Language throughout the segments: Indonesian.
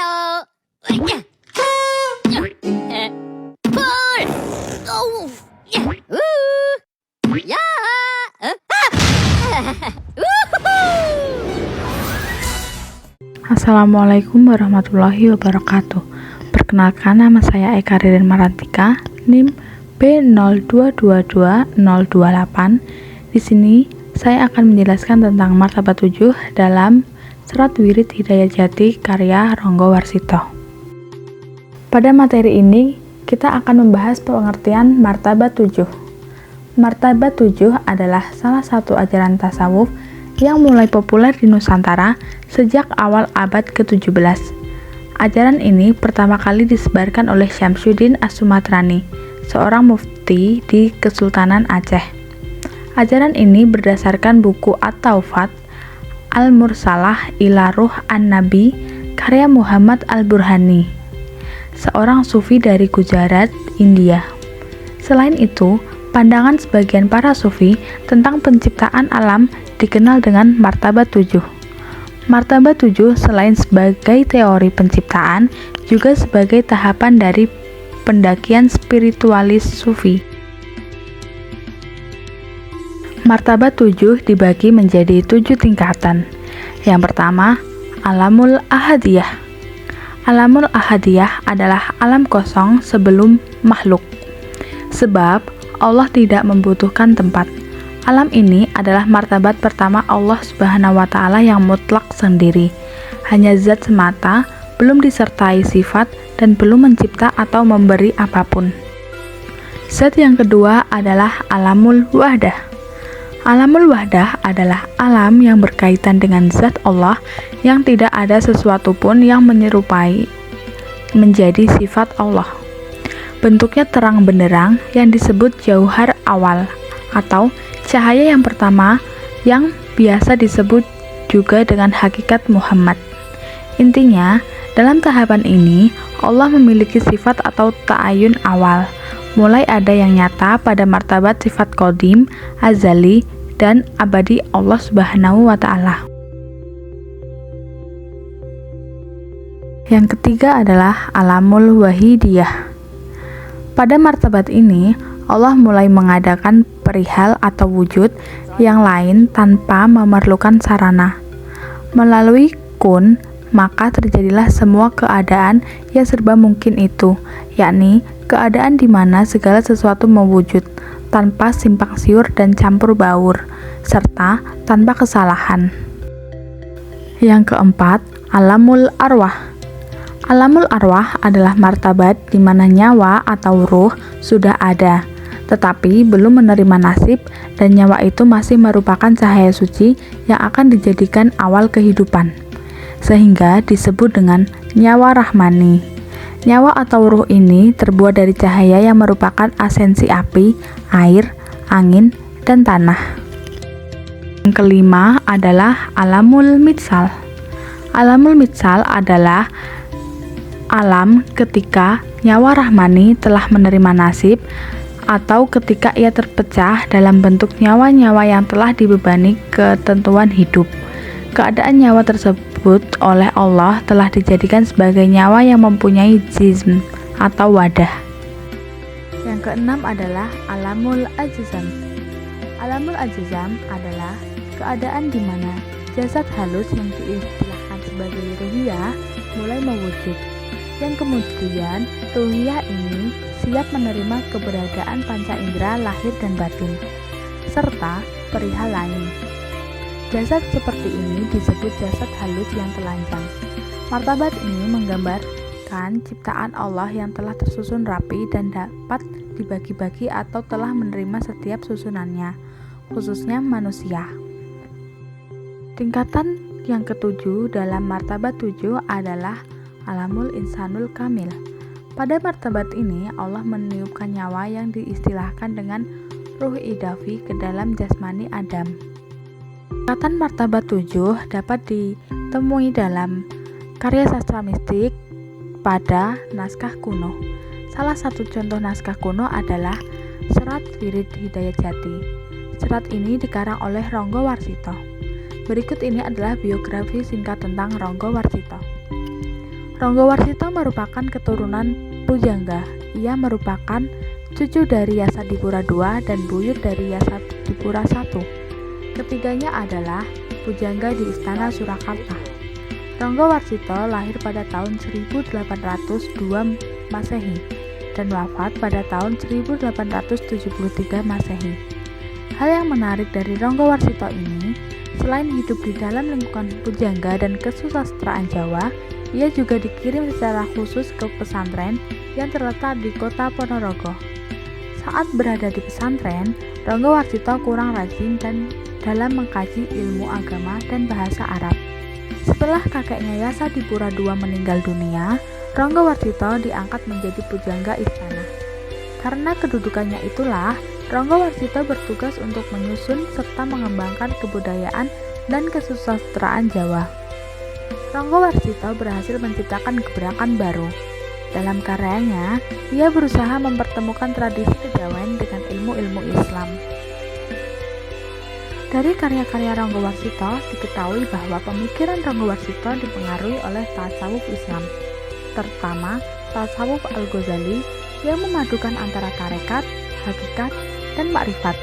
Ayo. Pull. Oh. Ya. Assalamualaikum warahmatullahi wabarakatuh. Perkenalkan, nama saya Eka Ririn Marantika, NIM B0222028. Di sini saya akan menjelaskan tentang martabat 7 dalam Serat Wirid Hidayat Jati karya Ronggo Warsito. Pada materi ini kita akan membahas pengertian martabat 7. Martabat 7 adalah salah satu ajaran tasawuf yang mulai populer di Nusantara sejak awal abad ke-17. Ajaran ini pertama kali disebarkan oleh Syamsuddin As-Sumatrani, seorang mufti di Kesultanan Aceh. Ajaran ini berdasarkan buku At-Taufat Al-Mursalah ila Ruh An-Nabi karya Muhammad Al-Burhani, seorang sufi dari Gujarat, India. Selain itu, pandangan sebagian para sufi tentang penciptaan alam dikenal dengan martabat 7. Martabat 7 selain sebagai teori penciptaan, juga sebagai tahapan dari pendakian spiritualis sufi. Martabat 7 dibagi menjadi 7 tingkatan. Yang pertama, Alamul Ahadiyah. Alamul Ahadiyah adalah alam kosong sebelum makhluk. Sebab Allah tidak membutuhkan tempat. Alam ini adalah martabat pertama Allah Subhanahu wa Ta'ala yang mutlak sendiri. Hanya zat semata, belum disertai sifat dan belum mencipta atau memberi apapun. Zat yang kedua adalah Alamul Wahdah. Alamul Wahdah adalah alam yang berkaitan dengan zat Allah yang tidak ada sesuatu pun yang menyerupai menjadi sifat Allah. Bentuknya terang benderang yang disebut jauhar awal atau cahaya yang pertama, yang biasa disebut juga dengan hakikat Muhammad. Intinya, dalam tahapan ini Allah memiliki sifat atau ta'ayun awal. Mulai ada yang nyata pada martabat sifat qadim, azali, dan abadi Allah Subhanahu wa Ta'ala. Yang ketiga adalah Alamul Wahidiyah. Pada martabat ini, Allah mulai mengadakan perihal atau wujud yang lain tanpa memerlukan sarana. Melalui kun, maka terjadilah semua keadaan yang serba mungkin itu, yakni keadaan di mana segala sesuatu mewujud tanpa simpang siur dan campur baur, serta tanpa kesalahan. Yang keempat, Alamul Arwah. Alamul Arwah adalah martabat di mana nyawa atau ruh sudah ada, tetapi belum menerima nasib, dan nyawa itu masih merupakan cahaya suci yang akan dijadikan awal kehidupan, sehingga disebut dengan nyawa rahmani. Nyawa atau ruh ini terbuat dari cahaya yang merupakan esensi api, air, angin, dan tanah. Yang kelima adalah Alamul Mitsal. Alamul Mitsal adalah alam ketika nyawa rahmani telah menerima nasib, atau ketika ia terpecah dalam bentuk nyawa-nyawa yang telah dibebani ketentuan hidup. Keadaan nyawa tersebut oleh Allah telah dijadikan sebagai nyawa yang mempunyai jism atau wadah. Yang keenam adalah Alamul Ajzam. Alamul Ajzam adalah keadaan di mana jasad halus yang diistilahkan sebagai ruhiyah mulai mewujud, yang kemudian ruhiyah ini siap menerima keberadaan panca indera lahir dan batin, serta perihal lain. Jasad seperti ini disebut jasad halus yang telanjang. Martabat ini menggambarkan ciptaan Allah yang telah tersusun rapi dan dapat dibagi-bagi atau telah menerima setiap susunannya, khususnya manusia. Tingkatan yang ketujuh dalam martabat 7 adalah Alamul Insanul Kamil. Pada martabat ini, Allah meniupkan nyawa yang diistilahkan dengan ruh idafi ke dalam jasmani Adam. Tingkatan martabat 7 dapat ditemui dalam karya sastra mistik pada naskah kuno. Salah satu contoh naskah kuno adalah Serat Wirid Hidayat Jati. Serat ini dikarang oleh Ronggo Warsito. Berikut ini adalah biografi singkat tentang Ronggo Warsito. Ranggawarsita merupakan keturunan Pujangga. Ia merupakan cucu dari Yasadipura II dan buyut dari Yasadipura I. Ketiganya adalah pujangga di Istana Surakarta. Ranggawarsita lahir pada tahun 1802 Masehi dan wafat pada tahun 1873 Masehi. Hal yang menarik dari Ranggawarsita ini, selain hidup di dalam lingkungan pujangga dan kesusastraan Jawa, ia juga dikirim secara khusus ke pesantren yang terletak di kota Ponorogo. Saat berada di pesantren, Ranggawarsita kurang rajin dan dalam mengkaji ilmu agama dan bahasa Arab. Setelah kakeknya Yasadipura II meninggal dunia, Ranggawarsita diangkat menjadi pujangga istana. Karena kedudukannya itulah, Ranggawarsita bertugas untuk menyusun serta mengembangkan kebudayaan dan kesusastraan Jawa. Ranggawarsita berhasil menciptakan gebrakan baru. Dalam karyanya, ia berusaha mempertemukan tradisi kejawen dengan ilmu-ilmu Islam. Dari karya-karya Ranggawarsita diketahui bahwa pemikiran Ranggawarsita dipengaruhi oleh tasawuf Islam, terutama tasawuf Al-Ghazali yang memadukan antara tarekat, hakikat, dan makrifat.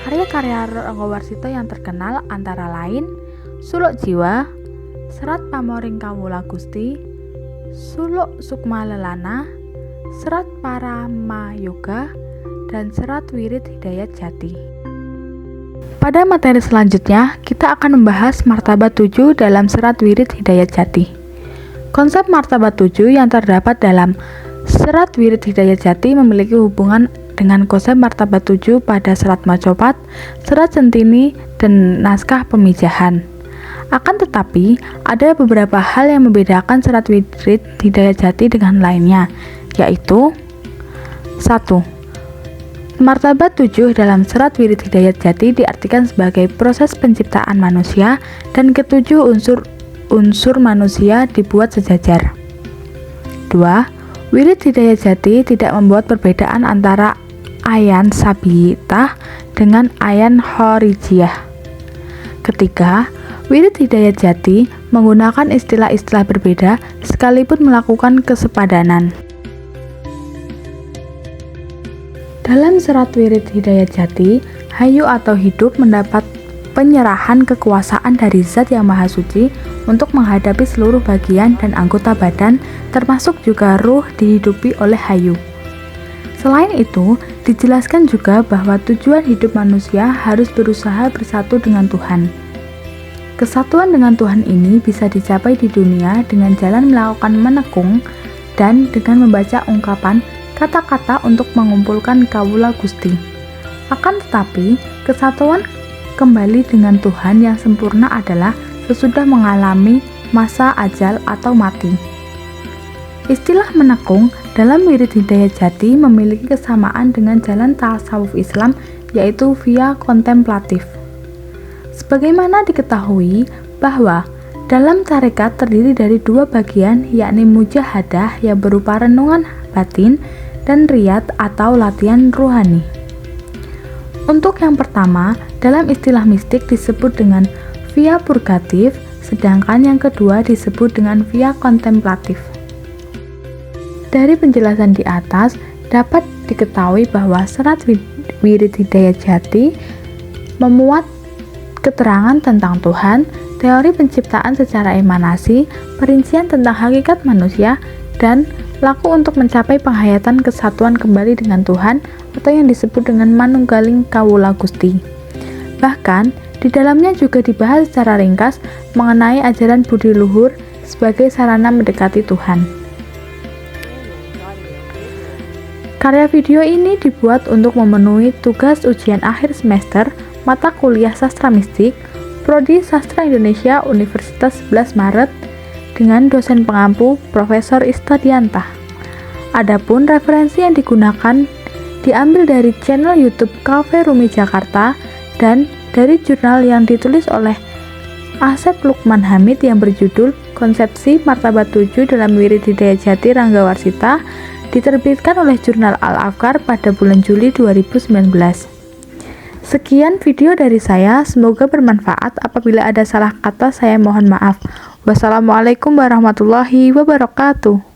Karya-karya Ranggawarsita yang terkenal antara lain Suluk Jiwa, Serat Pamoring Kawula Gusti, Suluk Sukma Lelana, Serat Parama Yoga, dan Serat Wirid Hidayat Jati. Pada materi selanjutnya, kita akan membahas martabat 7 dalam Serat Wirid Hidayat Jati. Konsep martabat 7 yang terdapat dalam Serat Wirid Hidayat Jati memiliki hubungan dengan konsep martabat 7 pada Serat Macopat, Serat Centini, dan Naskah Pemijahan. Akan tetapi, ada beberapa hal yang membedakan Serat Wirid Hidayat Jati dengan lainnya, yaitu 1. Martabat 7 dalam Serat Wirid Hidayat Jati diartikan sebagai proses penciptaan manusia dan ketujuh unsur manusia dibuat sejajar. 2. Wirid Hidayat Jati tidak membuat perbedaan antara ayan sabitah dengan ayan khorijiyah. Ketiga, Wirid Hidayat Jati menggunakan istilah-istilah berbeda sekalipun melakukan kesepadanan. Dalam Serat Wirid Hidayat Jati, hayu atau hidup mendapat penyerahan kekuasaan dari Zat yang Maha Suci untuk menghadapi seluruh bagian dan anggota badan, termasuk juga ruh dihidupi oleh hayu. Selain itu, dijelaskan juga bahwa tujuan hidup manusia harus berusaha bersatu dengan Tuhan. Kesatuan dengan Tuhan ini bisa dicapai di dunia dengan jalan melakukan menekung dan dengan membaca ungkapan kata-kata untuk mengumpulkan Kawula Gusti. Akan tetapi, kesatuan kembali dengan Tuhan yang sempurna adalah sesudah mengalami masa ajal atau mati. Istilah menekung dalam Wirid Hidayat Jati memiliki kesamaan dengan jalan tasawuf Islam, yaitu via kontemplatif. Sebagaimana diketahui bahwa dalam tarekat terdiri dari dua bagian, yakni mujahadah yang berupa renungan batin dan riyad atau latihan ruhani. Untuk yang pertama, dalam istilah mistik disebut dengan via purgatif, sedangkan yang kedua disebut dengan via kontemplatif. Dari penjelasan di atas, dapat diketahui bahwa Serat Wirid Hidayat Jati memuat keterangan tentang Tuhan, teori penciptaan secara emanasi, perincian tentang hakikat manusia, dan laku untuk mencapai penghayatan kesatuan kembali dengan Tuhan atau yang disebut dengan manunggaling Kawula Gusti. Bahkan, di dalamnya juga dibahas secara ringkas mengenai ajaran budi luhur sebagai sarana mendekati Tuhan. Karya video ini dibuat untuk memenuhi tugas ujian akhir semester mata kuliah Sastra Mistik, Prodi Sastra Indonesia Universitas 11 Maret dengan dosen pengampu Profesor Istadianta. Adapun referensi yang digunakan diambil dari channel YouTube Cafe Rumi Jakarta dan dari jurnal yang ditulis oleh Asep Lukman Hamid yang berjudul Konsepsi Martabat 7 dalam Wirid Hidayat Jati Ranggawarsita, diterbitkan oleh jurnal Al-Afkar pada bulan Juli 2019. Sekian video dari saya, semoga bermanfaat. Apabila ada salah kata, saya mohon maaf. Wassalamualaikum warahmatullahi wabarakatuh.